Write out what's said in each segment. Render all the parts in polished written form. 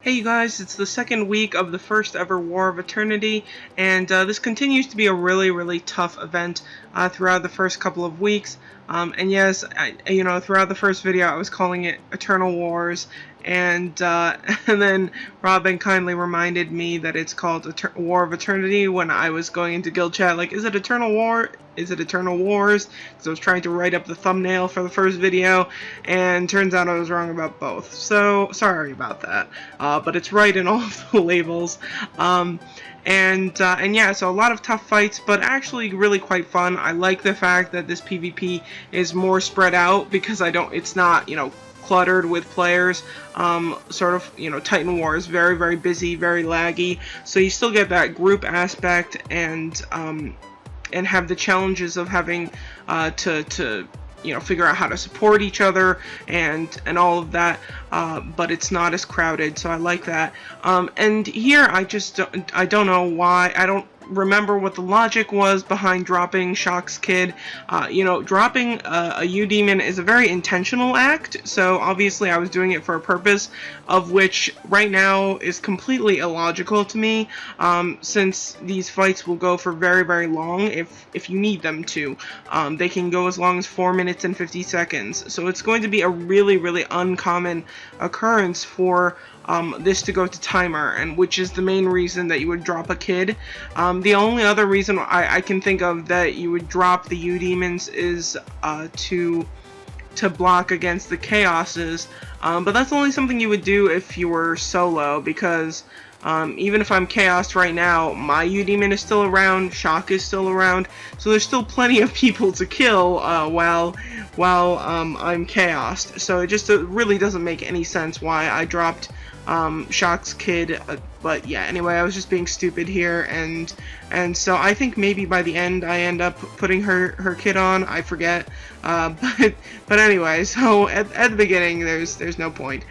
Hey you guys, it's the second week of the first ever War of Eternity, and this continues to be a really tough event throughout the first couple of weeks. And yes, throughout the first video I was calling it Eternal Wars, and and then Robin kindly reminded me that it's called War of Eternity when I was going into guild chat like, is it Eternal War? Is it Eternal Wars? Because I was trying to write up the thumbnail for the first video, and turns out I was wrong about both. So sorry about that, but it's right in all of the labels. And yeah, so a lot of tough fights, but actually really quite fun. I like the fact that this PvP is more spread out because it's not, cluttered with players. Titan War is very busy, very laggy, so you still get that group aspect and have the challenges of having to figure out how to support each other and all of that, but it's not as crowded, so I like that. And here I don't know why. I don't remember what the logic was behind dropping Shock's Kid. Dropping a U-Demon is a very intentional act, so obviously I was doing it for a purpose, of which right now is completely illogical to me, since these fights will go for very long if you need them to. They can go as long as 4 minutes and 50 seconds, so it's going to be a really uncommon occurrence for this to go to timer, and which is the main reason that you would drop a kid. The only other reason I can think of that you would drop the U-Demons is to block against the Chaoses, but that's only something you would do if you were solo, because even if I'm Chaos right now, my U-Demon is still around, Shock is still around, so there's still plenty of people to kill while I'm Chaos. So it just really doesn't make any sense why I dropped Shock's Kid, but yeah, anyway, I was just being stupid here, and so I think maybe by the end I end up putting her kid on, I forget, but anyway, so at the beginning there's no point.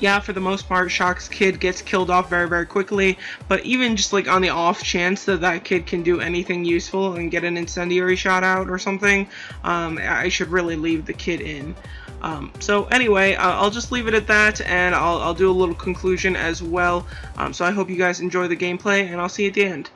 Yeah, for the most part, Shock's Kid gets killed off very quickly, but even just like on the off chance that kid can do anything useful and get an incendiary shot out or something, I should really leave the kid in. So anyway, I'll just leave it at that, and I'll do a little conclusion as well. So I hope you guys enjoy the gameplay, and I'll see you at the end.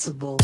invincible.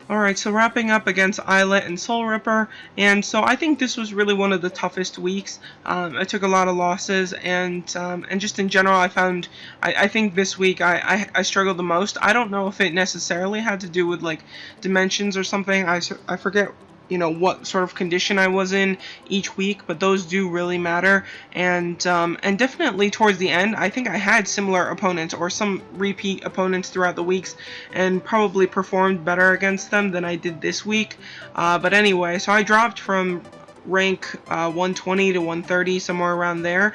Alright, so wrapping up against Islet and Soul Ripper, and so I think this was really one of the toughest weeks. I took a lot of losses, and just in general, I think this week I struggled the most. I don't know if it necessarily had to do with like dimensions or something. I forget you know, what sort of condition I was in each week, but those do really matter. And definitely towards the end, I think I had similar opponents or some repeat opponents throughout the weeks, and probably performed better against them than I did this week. But anyway, so I dropped from rank 120 to 130, somewhere around there,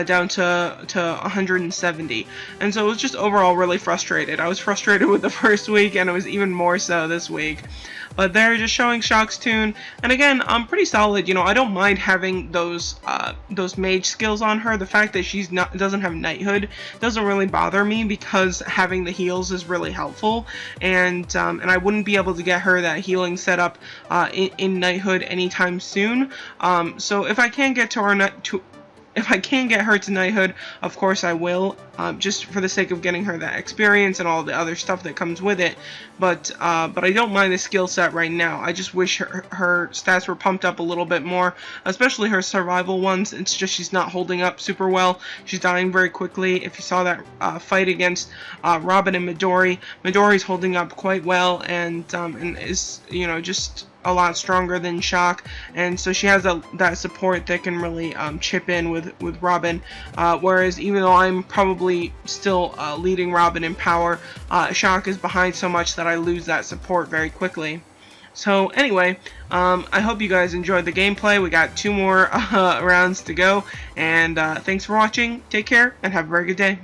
down to 170, and so it was just overall really frustrated. I was frustrated with the first week, and it was even more so this week. But they're just showing Shock's tune, and again, I'm pretty solid. You know, I don't mind having those mage skills on her. The fact that she's doesn't have knighthood doesn't really bother me, because having the heals is really helpful, and I wouldn't be able to get her that healing setup in knighthood anytime soon. So if I can get to her if I can get her to knighthood, of course I will, just for the sake of getting her that experience and all the other stuff that comes with it. But I don't mind the skill set right now. I just wish her stats were pumped up a little bit more, especially her survival ones. It's just she's not holding up super well. She's dying very quickly. If you saw that fight against Robin and Midori's holding up quite well, and is, you know, just a lot stronger than Shock, and so she has that support that can really chip in with Robin, whereas even though I'm probably still leading Robin in power, Shock is behind so much that I lose that support very quickly. So anyway, I hope you guys enjoyed the gameplay. We got 2 more rounds to go, and thanks for watching, take care, and have a very good day.